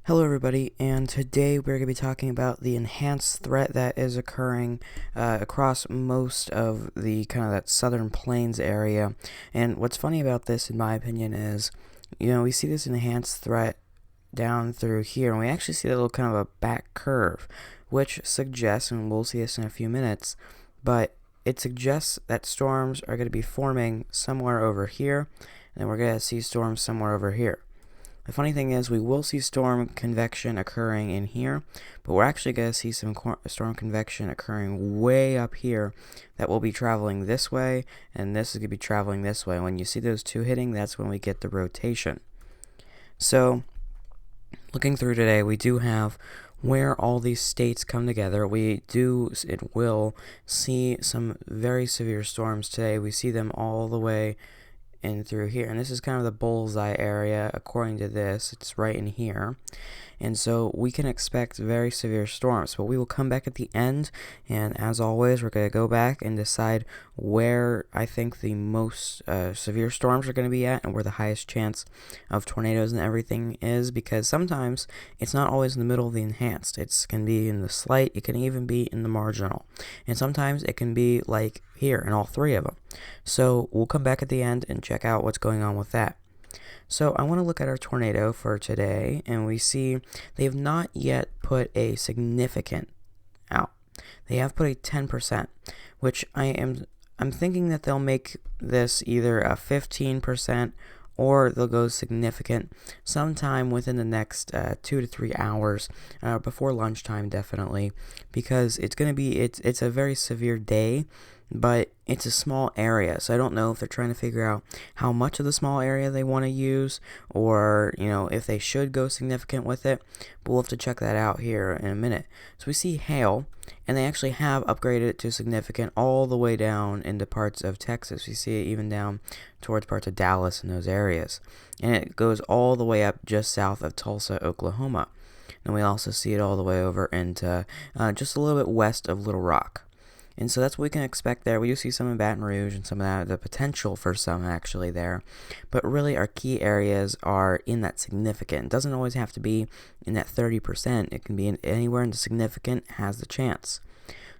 Hello, everybody, and today we're going to be talking about the enhanced threat that is occurring across most of the kind of that southern plains area. And what's funny about this, in my opinion, is we see this enhanced threat down through here, and we actually see that little kind of a back curve, which suggests, and we'll see this in a few minutes, but it suggests that storms are going to be forming somewhere over here, and then we're going to see storms somewhere over here. The funny thing is, we will see storm convection occurring in here, but we're actually going to see some storm convection occurring way up here that will be traveling this way, and this is going to be traveling this way. When you see those two hitting, that's when we get the rotation. So, looking through today, we do have where all these states come together. It will see some very severe storms today. We see them all the way in through here, and this is kind of the bullseye area according to this. It's right in here, and so we can expect very severe storms, but we will come back at the end, and as always, we're going to go back and decide where I think the most severe storms are going to be at, and where the highest chance of tornadoes and everything is, because sometimes it's not always in the middle of the enhanced. It can be in the slight, it can even be in the marginal, and sometimes it can be like here in all three of them. So we'll come back at the end and check out what's going on with that. So I want to look at our tornado for today, and we see they have not yet put a significant out. They have put a 10%, which I'm thinking that they'll make this either a 15% or they'll go significant sometime within the next 2 to 3 hours, before lunchtime, definitely, because it's a very severe day, but it's a small area, so I don't know if they're trying to figure out how much of the small area they want to use, or if they should go significant with it, but we'll have to check that out here in a minute. So we see hail, and they actually have upgraded it to significant all the way down into parts of Texas. We see it even down towards parts of Dallas and those areas, and it goes all the way up just south of Tulsa, Oklahoma. And we also see it all the way over into just a little bit west of Little Rock. And so that's what we can expect there. We do see some in Baton Rouge and some of that, the potential for some actually there. But really our key areas are in that significant. It doesn't always have to be in that 30%. It can be anywhere in the significant has the chance.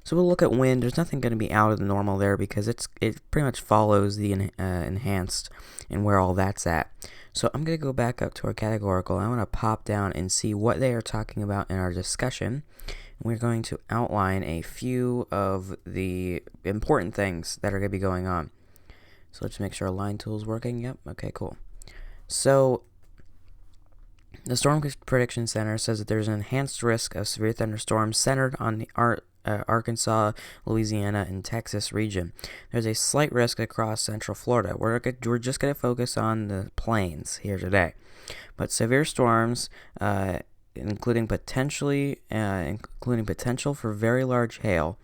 So we'll look at wind. There's nothing going to be out of the normal there because it pretty much follows the enhanced and where all that's at. So I'm going to go back up to our categorical. I want to pop down and see what they are talking about in our discussion. We're going to outline a few of the important things that are going to be going on. So let's make sure our line tool is working. Yep. Okay, cool. So the Storm Prediction Center says that there's an enhanced risk of severe thunderstorms centered on the Arkansas, Louisiana, and Texas region. There's a slight risk across central Florida. We're just going to focus on the plains here today. But severe storms, including potential for very large hail.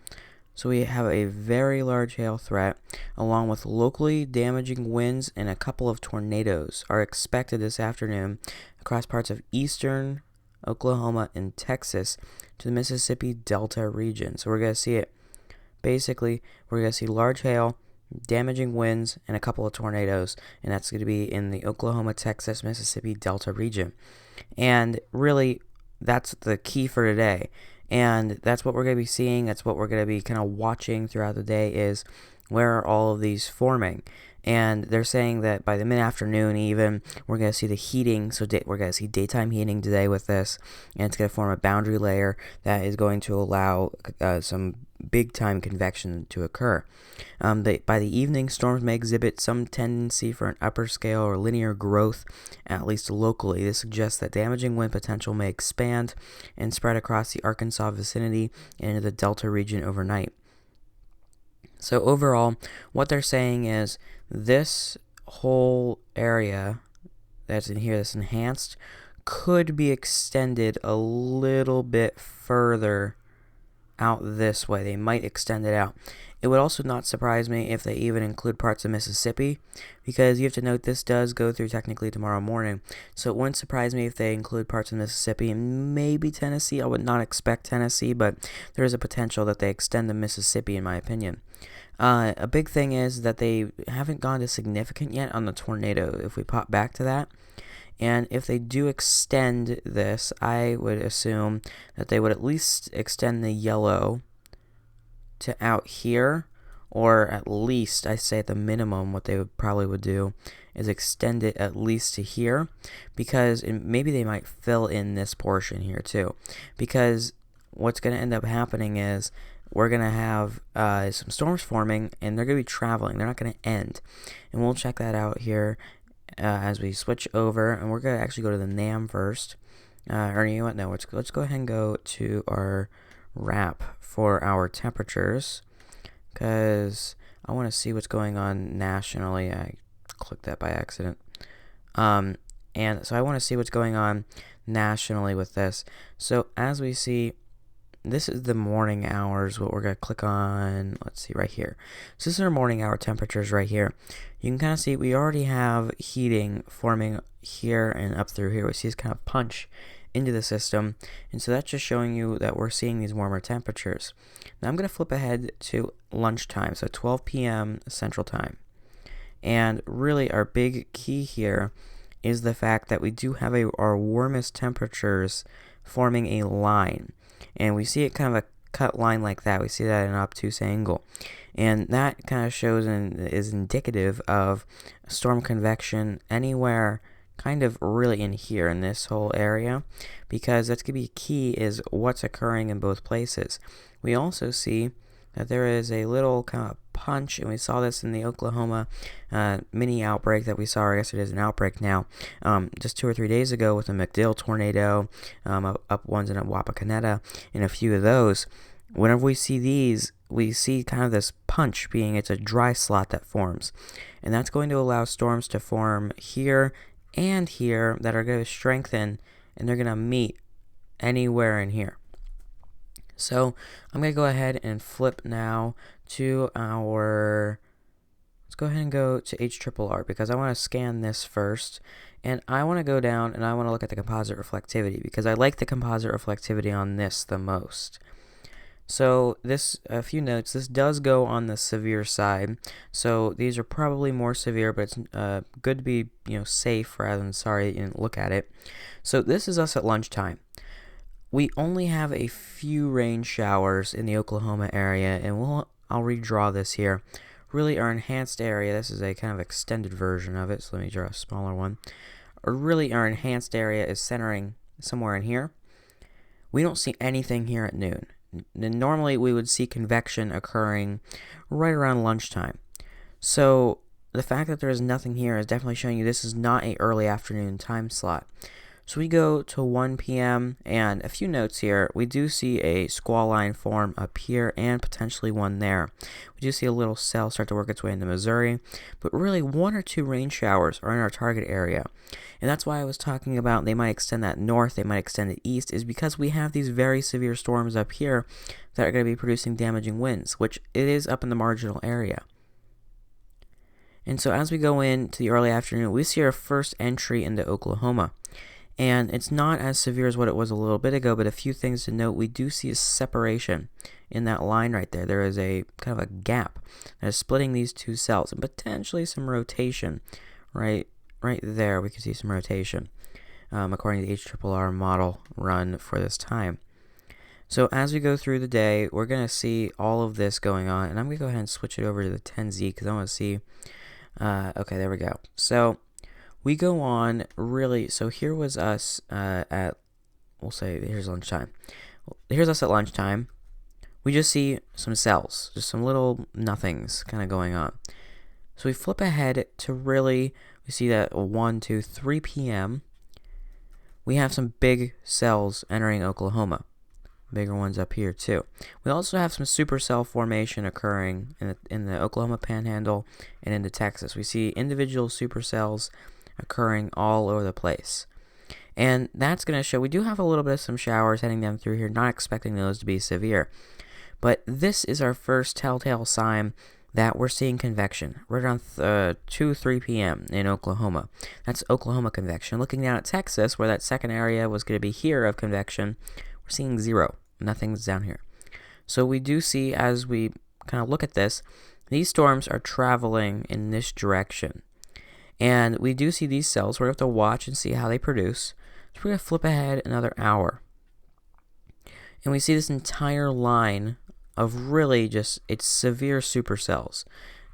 So we have a very large hail threat, along with locally damaging winds, and a couple of tornadoes are expected this afternoon across parts of eastern Oklahoma and Texas to the Mississippi Delta region. So we're going to see it. Basically, we're going to see large hail, damaging winds, and a couple of tornadoes, and that's going to be in the Oklahoma, Texas, Mississippi Delta region. And really, that's the key for today. And that's what we're going to be seeing. That's what we're going to be kind of watching throughout the day, is where are all of these forming. And they're saying that by the mid-afternoon even, we're going to see the heating. So we're going to see daytime heating today with this. And it's going to form a boundary layer that is going to allow some big-time convection to occur. By the evening, storms may exhibit some tendency for an upper scale or linear growth, at least locally. This suggests that damaging wind potential may expand and spread across the Arkansas vicinity and into the Delta region overnight. So overall, what they're saying is this whole area that's in here, that's enhanced, could be extended a little bit further out this way. They might extend it out. It would also not surprise me if they even include parts of Mississippi, because you have to note this does go through technically tomorrow morning. So it wouldn't surprise me if they include parts of Mississippi and maybe Tennessee. I would not expect Tennessee, but there is a potential that they extend to Mississippi, in my opinion. A big thing is that they haven't gone to significant yet on the tornado. If we pop back to that, And if they do extend this, I would assume that they would at least extend the yellow to out here, or at least, I say at the minimum, what they would probably do is extend it at least to here, because maybe they might fill in this portion here too, because what's going to end up happening is we're going to have some storms forming, and they're going to be traveling. They're not going to end, and we'll check that out here as we switch over, and we're going to actually go to the NAM first, or you know what, no, let's go ahead and go to our wrap for our temperatures, because I want to see what's going on nationally. I clicked that by accident. And so I want to see what's going on nationally with this. So as we see, this is the morning hours, what we're going to click on. Let's see right here. So this is our morning hour temperatures right here. You can kind of see we already have heating forming here and up through here. We see this kind of punch into the system, and so that's just showing you that we're seeing these warmer temperatures. Now I'm going to flip ahead to lunchtime, so 12 p.m. Central Time. And really our big key here is the fact that we do have our warmest temperatures forming a line. And we see it kind of a cut line like that. We see that at an obtuse angle. And that kind of shows and is indicative of storm convection anywhere kind of really in here in this whole area, because that's going to be key is what's occurring in both places. We also see that there is a little kind of punch, and we saw this in the Oklahoma mini outbreak that we saw, or I guess it is an outbreak now, just 2 or 3 days ago with the MacDill tornado, up ones in Wapakoneta, and a few of those. Whenever we see these, we see kind of this punch being it's a dry slot that forms, and that's going to allow storms to form here and here that are going to strengthen, and they're going to meet anywhere in here. So I'm going to go ahead and flip now to let's go ahead and go to HRRR, because I want to scan this first, and I want to go down and I want to look at the composite reflectivity, because I like the composite reflectivity on this the most. So a few notes, this does go on the severe side, so these are probably more severe, but it's good to be safe rather than sorry that you didn't look at it. So this is us at lunchtime. We only have a few rain showers in the Oklahoma area, and I'll redraw this here. Really, our enhanced area, this is a kind of extended version of it, so let me draw a smaller one. Really, our enhanced area is centering somewhere in here. We don't see anything here at noon. Normally, we would see convection occurring right around lunchtime. So the fact that there is nothing here is definitely showing you this is not an early afternoon time slot. So we go to 1 p.m. and a few notes here. We do see a squall line form up here and potentially one there. We do see a little cell start to work its way into Missouri, but really 1 or 2 rain showers are in our target area. And that's why I was talking about they might extend that north, they might extend it east, is because we have these very severe storms up here that are going to be producing damaging winds, which it is up in the marginal area. And so as we go into the early afternoon, we see our first entry into Oklahoma. And it's not as severe as what it was a little bit ago, but a few things to note. We do see a separation in that line right there. There is a kind of a gap that is splitting these two cells, and potentially some rotation right there. We can see some rotation according to the HRRR model run for this time. So as we go through the day, we're going to see all of this going on, and I'm going to go ahead and switch it over to the 10Z because I want to see. Okay, there we go. So we go on really, so here was us we'll say here's lunchtime. Here's us at lunchtime. We just see some cells, just some little nothings kind of going on. So we flip ahead to really, we see that 1, 2, 3 p.m. We have some big cells entering Oklahoma. Bigger ones up here too. We also have some supercell formation occurring in the Oklahoma Panhandle and into Texas. We see individual supercells occurring all over the place. And that's going to show we do have a little bit of some showers heading down through here, not expecting those to be severe. But this is our first telltale sign that we're seeing convection right around 2, 3 p.m. in Oklahoma. That's Oklahoma convection. Looking down at Texas, where that second area was going to be here of convection, we're seeing 0. Nothing's down here. So we do see, as we kind of look at this, these storms are traveling in this direction. And we do see these cells. We're going to have to watch and see how they produce. So we're going to flip ahead another hour. And we see this entire line of really just, it's severe supercells.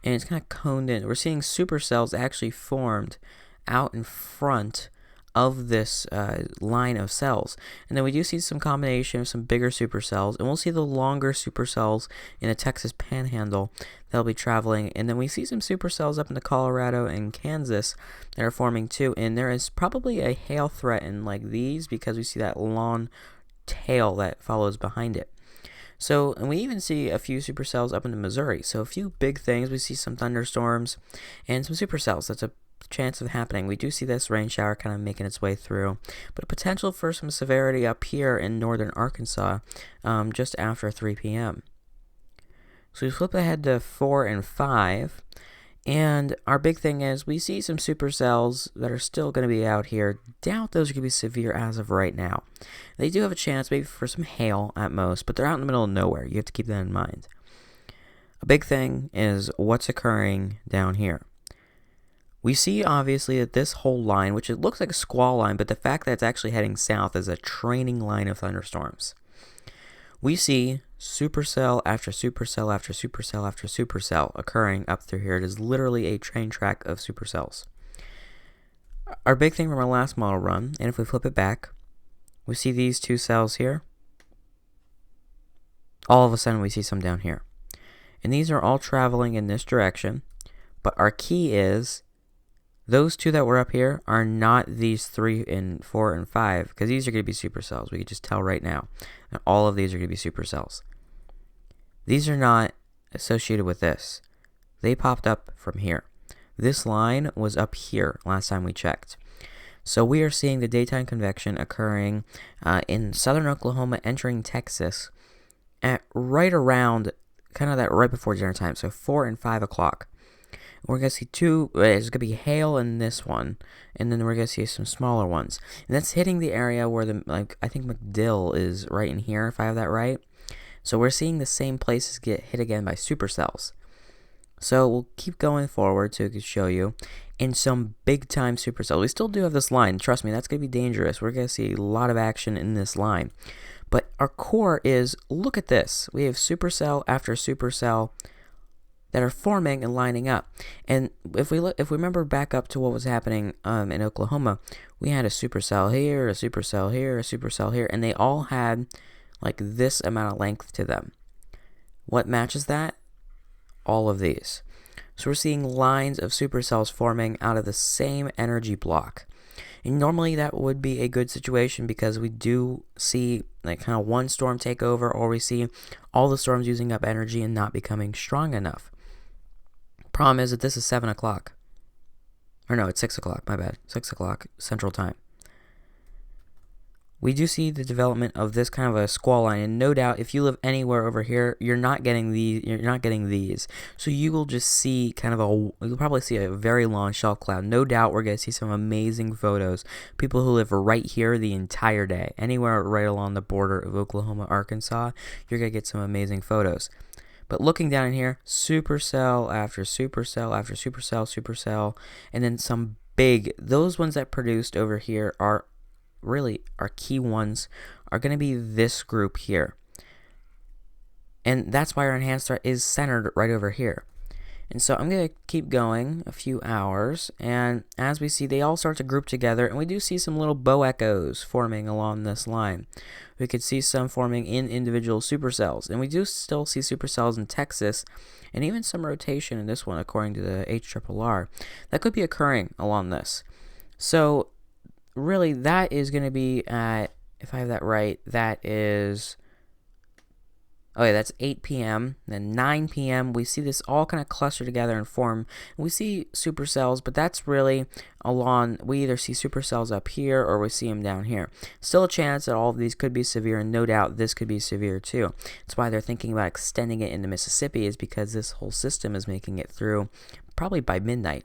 And it's kind of coned in. We're seeing supercells actually formed out in front of this line of cells. And then we do see some combination of some bigger supercells, and we'll see the longer supercells in the Texas Panhandle that'll be traveling. And then we see some supercells up in the Colorado and Kansas that are forming too. And there is probably a hail threat in like these because we see that long tail that follows behind it. So, and we even see a few supercells up into Missouri. So a few big things. We see some thunderstorms and some supercells. That's a chance of happening. We do see this rain shower kind of making its way through, but a potential for some severity up here in northern Arkansas just after 3 p.m. So we flip ahead to 4 and 5, and our big thing is we see some supercells that are still going to be out here. Doubt those are going to be severe as of right now. They do have a chance maybe for some hail at most, but they're out in the middle of nowhere. You have to keep that in mind. A big thing is what's occurring down here. We see, obviously, that this whole line, which it looks like a squall line, but the fact that it's actually heading south is a training line of thunderstorms. We see supercell after supercell after supercell after supercell occurring up through here. It is literally a train track of supercells. Our big thing from our last model run, and if we flip it back, we see these two cells here. All of a sudden, we see some down here. And these are all traveling in this direction, but our key is those two that were up here are not these 3 and 4 and 5, because these are going to be supercells. We can just tell right now. And all of these are going to be supercells. These are not associated with this. They popped up from here. This line was up here last time we checked. So we are seeing the daytime convection occurring in southern Oklahoma, entering Texas at right around kind of that right before dinner time. So 4 and 5 o'clock. We're going to see there's going to be hail in this one, and then we're going to see some smaller ones. And that's hitting the area where I think McDill is right in here, if I have that right. So we're seeing the same places get hit again by supercells. So we'll keep going forward to show you in some big time supercells. We still do have this line. Trust me, that's going to be dangerous. We're going to see a lot of action in this line. But our core is, look at this. We have supercell after supercell that are forming and lining up. And if we remember back up to what was happening in Oklahoma, we had a supercell here, a supercell here, a supercell here, and they all had like this amount of length to them. What matches that? All of these. So we're seeing lines of supercells forming out of the same energy block. And normally that would be a good situation because we do see like kind of one storm take over, or we see all the storms using up energy and not becoming strong enough. Problem is that this is 7 o'clock. Or no, it's 6 o'clock, my bad. 6 o'clock Central Time. We do see the development of this kind of a squall line, and no doubt if you live anywhere over here, you're not getting these. So you will just see you'll probably see a very long shelf cloud. No doubt we're going to see some amazing photos. People who live right here the entire day, anywhere right along the border of Oklahoma, Arkansas, you're going to get some amazing photos. But looking down in here, supercell after supercell after supercell, and then some big, those ones that produced over here are really our key ones are going to be this group here. And that's why our enhanced threat is centered right over here. And so I'm going to keep going a few hours, and as we see, they all start to group together, and we do see some little bow echoes forming along this line. We could see some forming in individual supercells, and we do still see supercells in Texas, and even some rotation in this one, according to the HRRR. That could be occurring along this. So really, that is going to be at, if I have that right, that is, okay, that's 8 p.m. Then 9 p.m. we see this all kind of cluster together and form. We see supercells, but that's really along, we either see supercells up here or we see them down here. Still a chance that all of these could be severe, and no doubt this could be severe too. That's why they're thinking about extending it into Mississippi, is because this whole system is making it through probably by midnight.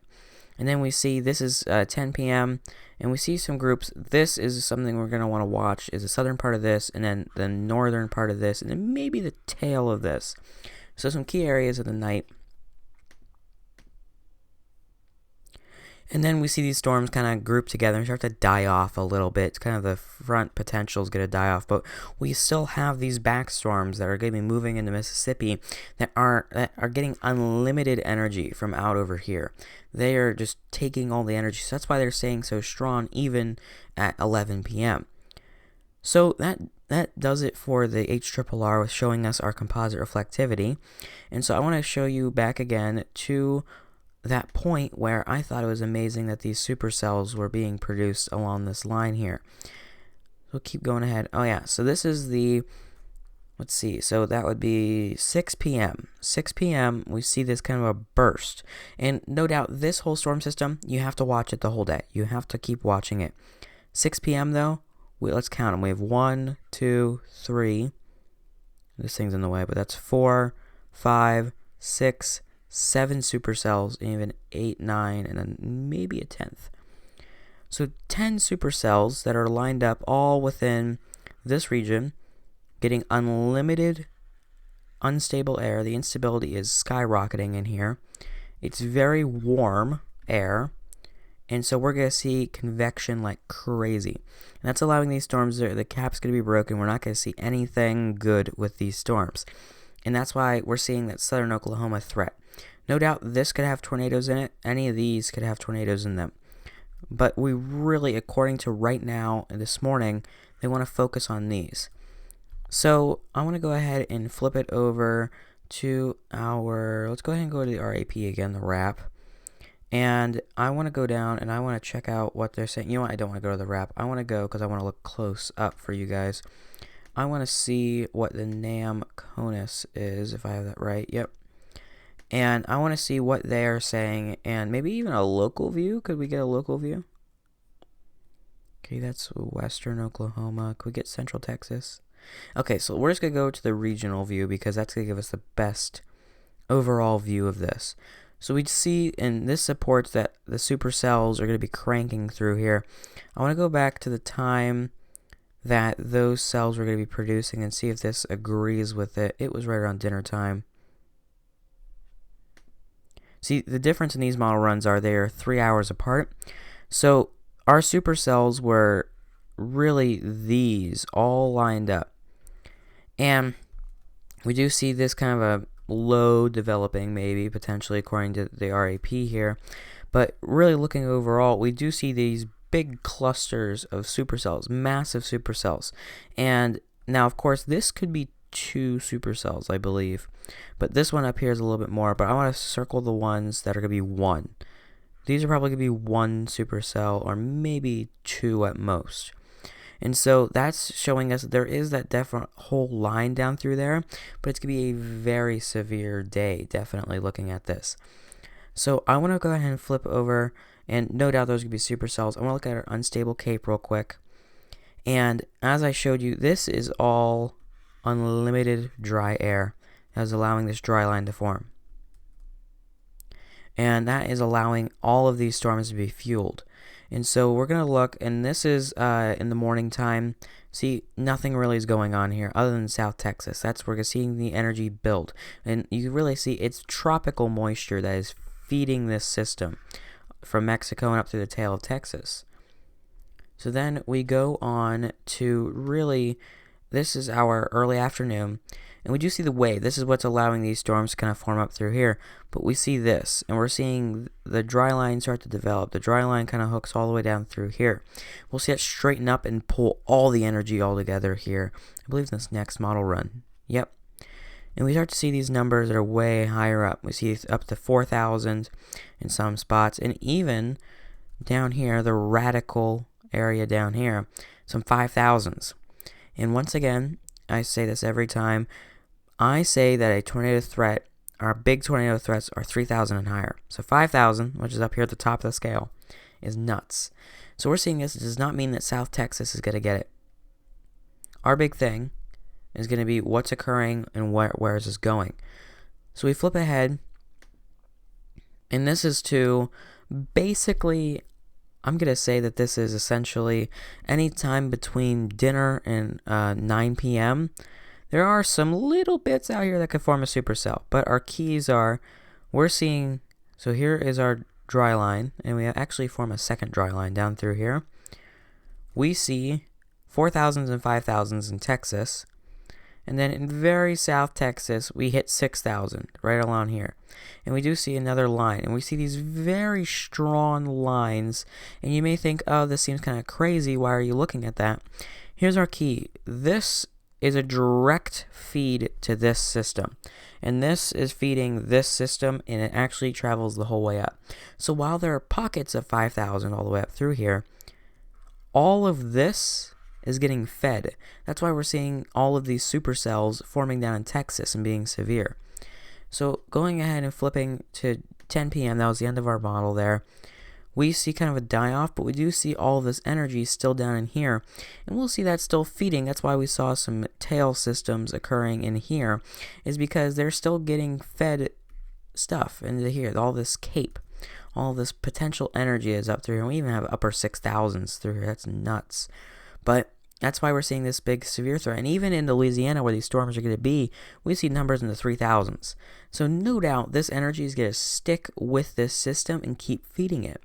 And then we see this is 10 p.m. and we see some groups. This is something we're going to want to watch, is the southern part of this, and then the northern part of this, and then maybe the tail of this. So some key areas of the night. And then we see these storms kind of group together and start to die off a little bit. It's kind of the front potential is going to die off, but we still have these back storms that are going to be moving into Mississippi that are getting unlimited energy from out over here. They are just taking all the energy. So that's why they're staying so strong even at 11 p.m. So that does it for the HRRR with showing us our composite reflectivity. And so I want to show you back again to that point where I thought it was amazing that these supercells were being produced along this line here. So keep going ahead. Oh yeah, so this is the, let's see, so that would be 6 p.m. 6 p.m. we see this kind of a burst. And no doubt this whole storm system, you have to watch it the whole day. You have to keep watching it. 6 p.m. though, let's count them. We have 1, 2, 3. This thing's in the way, but that's 4, 5, 6, 7 supercells, and even 8, 9, and then maybe a 10th. So 10 supercells that are lined up all within this region, getting unlimited unstable air. The instability is skyrocketing in here. It's very warm air, and so we're going to see convection like crazy. And that's allowing these storms, the cap's going to be broken. We're not going to see anything good with these storms. And that's why we're seeing that southern Oklahoma threat. No doubt this could have tornadoes in it. Any of these could have tornadoes in them. But we really, according to right now and this morning, they want to focus on these. So I want to go ahead and flip it over to let's go ahead and go to the RAP again, the RAP. And I want to go down and I want to check out what they're saying. You know what? I don't want to go to the RAP. I want to go because I want to look close up for you guys. I want to see what the NAM CONUS is, if I have that right. Yep. And I want to see what they are saying, and maybe even a local view. Could we get a local view? Okay, that's western Oklahoma. Could we get central Texas? Okay, so we're just going to go to the regional view because that's going to give us the best overall view of this. So we see, and this supports that the supercells are going to be cranking through here. I want to go back to the time that those cells were going to be producing and see if this agrees with it. It was right around dinner time. See, the difference in these model runs are they are 3 hours apart. So our supercells were really these all lined up. And we do see this kind of a low developing, maybe, potentially, according to the RAP here. But really looking overall, we do see these big clusters of supercells, massive supercells. And now, of course, this could be 2 supercells, I believe. But this one up here is a little bit more. But I want to circle the ones that are going to be 1. These are probably going to be 1 supercell, or maybe 2 at most. And so that's showing us that there is that definite whole line down through there, but it's going to be a very severe day, definitely looking at this. So I want to go ahead and flip over, and no doubt those are going to be supercells. I want to look at our unstable cape real quick. And as I showed you, this is all unlimited dry air that is allowing this dry line to form. And that is allowing all of these storms to be fueled. And so we're going to look, and this is in the morning time. See, nothing really is going on here other than South Texas. That's where we're seeing the energy build. And you can really see it's tropical moisture that is feeding this system from Mexico and up through the tail of Texas. So then we go on to really, this is our early afternoon. And we do see the wave. This is what's allowing these storms to kind of form up through here. But we see this, and we're seeing the dry line start to develop. The dry line kind of hooks all the way down through here. We'll see it straighten up and pull all the energy all together here. I believe in this next model run. Yep. And we start to see these numbers that are way higher up. We see up to 4,000 in some spots. And even down here, the radical area down here, some 5,000s. And once again, I say this every time, I say that a tornado threat, our big tornado threats, are 3,000 and higher. So 5,000, which is up here at the top of the scale, is nuts. So we're seeing this. It does not mean that South Texas is going to get it. Our big thing is going to be what's occurring and where is this going. So we flip ahead, and this is to basically, I'm going to say that this is essentially any time between dinner and 9 p.m., there are some little bits out here that could form a supercell, but our keys are, we're seeing, so here is our dry line, and we actually form a second dry line down through here, we see 4,000s and 5,000s in Texas. And then in very South Texas, we hit 6,000 right along here. And we do see another line. And we see these very strong lines. And you may think, oh, this seems kind of crazy. Why are you looking at that? Here's our key. This is a direct feed to this system. And this is feeding this system, and it actually travels the whole way up. So while there are pockets of 5,000 all the way up through here, all of this is getting fed. That's why we're seeing all of these supercells forming down in Texas and being severe. So going ahead and flipping to 10 p.m., that was the end of our model there, we see kind of a die-off, but we do see all of this energy still down in here, and we'll see that still feeding. That's why we saw some tail systems occurring in here, is because they're still getting fed stuff into here, all this CAPE. All this potential energy is up through here. We even have upper 6,000s through here. That's nuts. But that's why we're seeing this big severe threat. And even in Louisiana, where these storms are going to be, we see numbers in the 3,000s. So no doubt this energy is going to stick with this system and keep feeding it.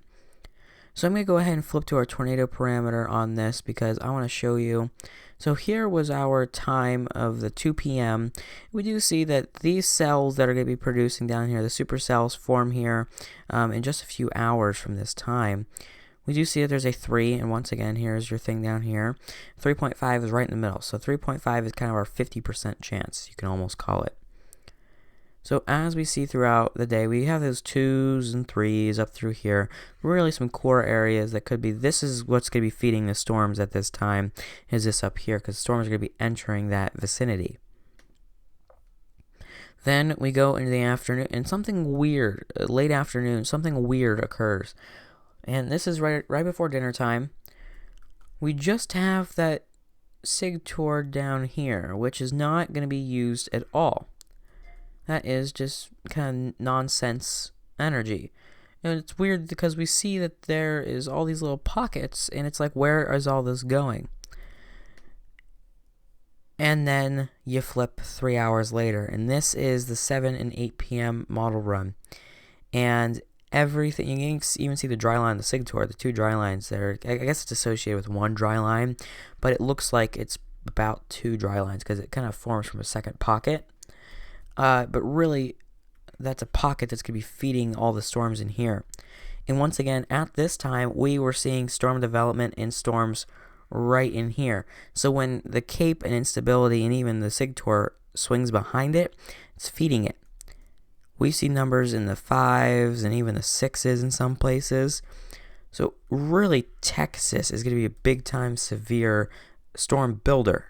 So I'm going to go ahead and flip to our tornado parameter on this because I want to show you. So here was our time of the 2 p.m. We do see that these cells that are going to be producing down here, the supercells, form here in just a few hours from this time. We do see that there's a 3, and once again, here's your thing down here. 3.5 is right in the middle, so 3.5 is kind of our 50% chance, you can almost call it. So as we see throughout the day, we have those 2s and 3s up through here. Really some core areas that could be, this is what's going to be feeding the storms at this time, is this up here, because storms are going to be entering that vicinity. Then we go into the afternoon, and something weird, late afternoon, something weird occurs. And this is right before dinner time. We just have that SIG toward down here, which is not going to be used at all. That is just kind of nonsense energy. And it's weird because we see that there is all these little pockets, and it's like, where is all this going? And then you flip 3 hours later, and this is the 7 and 8 p.m. model run. And everything, you can even see the dry line, the SIG toward, the 2 dry lines there. I guess it's associated with 1 dry line, but it looks like it's about 2 dry lines because it kind of forms from a second pocket. But really, that's a pocket that's going to be feeding all the storms in here. And once again, at this time, we were seeing storm development and storms right in here. So when the CAPE and instability and even the SIGTOR swings behind it, it's feeding it. We see numbers in the 5s and even the 6s in some places. So really, Texas is going to be a big-time severe storm builder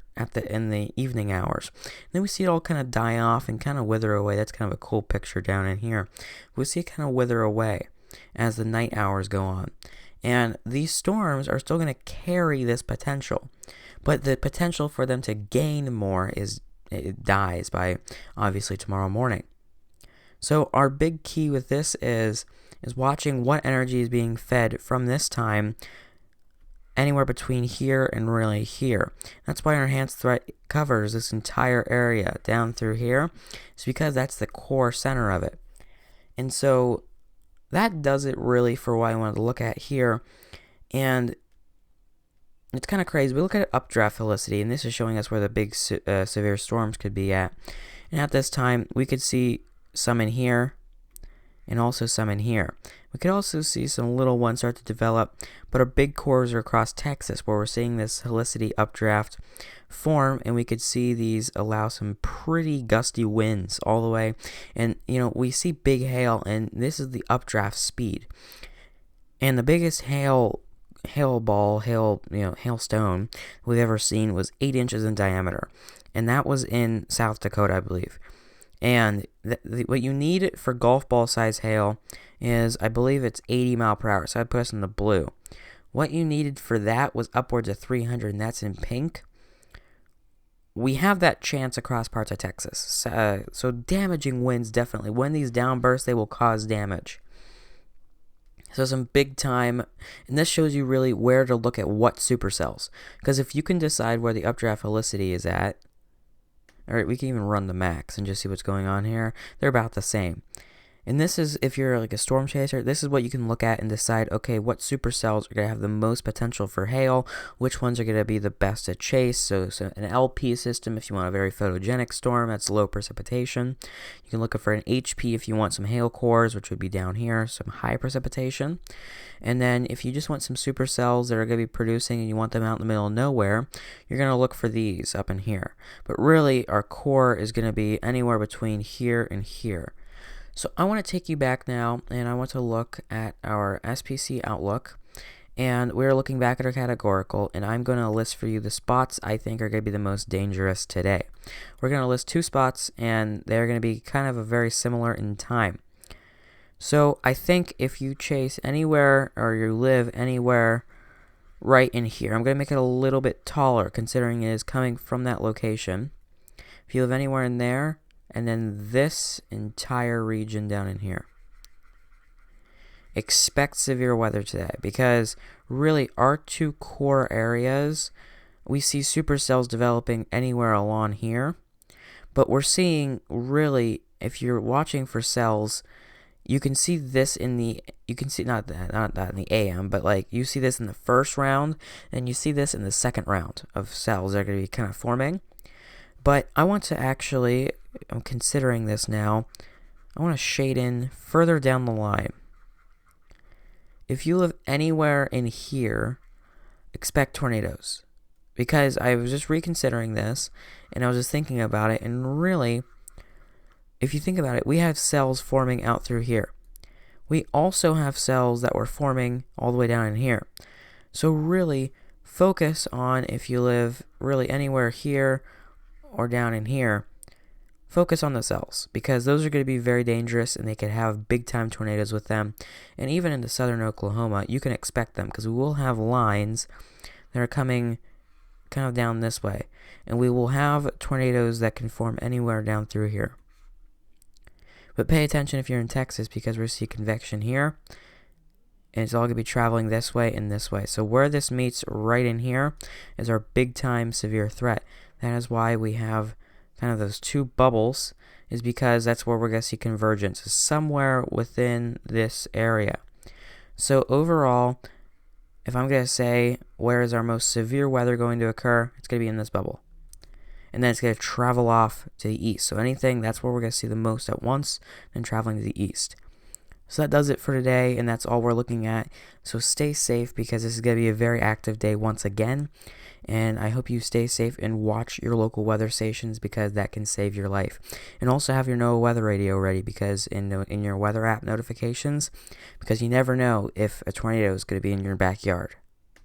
in the evening hours. And then we see it all kind of die off and kind of wither away. That's kind of a cool picture down in here. We see it kind of wither away as the night hours go on. And these storms are still going to carry this potential. But the potential for them to gain more it dies by obviously tomorrow morning. So our big key with this is watching what energy is being fed from this time anywhere between here and really here. That's why our enhanced threat covers this entire area down through here. It's because that's the core center of it. And so that does it really for what I wanted to look at here. And it's kind of crazy. We look at updraft helicity, and this is showing us where the big severe storms could be at. And at this time, we could see some in here and also some in here. We could also see some little ones start to develop, but our big cores are across Texas where we're seeing this helicity updraft form, and we could see these allow some pretty gusty winds all the way. And, we see big hail, and this is the updraft speed. And the biggest hailstone we've ever seen was 8 inches in diameter, and that was in South Dakota, I believe. And what you need for golf ball size hail is, I believe it's 80 mile per hour. So I put us in the blue. What you needed for that was upwards of 300, and that's in pink. We have that chance across parts of Texas. So damaging winds, definitely. When these downbursts, they will cause damage. So some big time, and this shows you really where to look at what supercells. Because if you can decide where the updraft helicity is at, all right, we can even run the max and just see what's going on here. They're about the same. And this is, if you're like a storm chaser, this is what you can look at and decide, okay, what supercells are going to have the most potential for hail, which ones are going to be the best at chase. So an LP system, if you want a very photogenic storm, that's low precipitation. You can look for an HP if you want some hail cores, which would be down here, some high precipitation. And then if you just want some supercells that are going to be producing and you want them out in the middle of nowhere, you're going to look for these up in here. But really, our core is going to be anywhere between here and here. So I want to take you back now, and I want to look at our SPC Outlook, and we're looking back at our categorical, and I'm going to list for you the spots I think are going to be the most dangerous today. We're going to list 2 spots, and they're going to be kind of very similar in time. So I think if you chase anywhere or you live anywhere right in here, I'm going to make it a little bit taller considering it is coming from that location. If you live anywhere in there, and then this entire region down in here, expect severe weather today, because really our 2 core areas, we see supercells developing anywhere along here, but we're seeing really, if you're watching for cells, you can see this in the, you can see not that in the AM, but like you see this in the first round, and you see this in the second round of cells that are going to be kind of forming. But I want to actually, I'm considering this now, I want to shade in further down the line. If you live anywhere in here, expect tornadoes. Because I was just reconsidering this, and I was just thinking about it, and really, if you think about it, we have cells forming out through here. We also have cells that were forming all the way down in here. So really, focus on, if you live really anywhere here or down in here, focus on the cells, because those are going to be very dangerous and they could have big time tornadoes with them. And even into southern Oklahoma, you can expect them, because we will have lines that are coming kind of down this way, and we will have tornadoes that can form anywhere down through here. But pay attention if you're in Texas, because we're seeing convection here, and it's all going to be traveling this way and this way. So where this meets right in here is our big time severe threat. That is why we have kind of those 2 bubbles, is because that's where we're going to see convergence, is somewhere within this area. So overall, if I'm going to say where is our most severe weather going to occur, it's going to be in this bubble. And then it's going to travel off to the east. So anything, that's where we're going to see the most at once, and traveling to the east. So that does it for today, and that's all we're looking at. So stay safe, because this is going to be a very active day once again. And I hope you stay safe and watch your local weather stations, because that can save your life. And also have your NOAA weather radio ready, because in your weather app notifications, because you never know if a tornado is going to be in your backyard.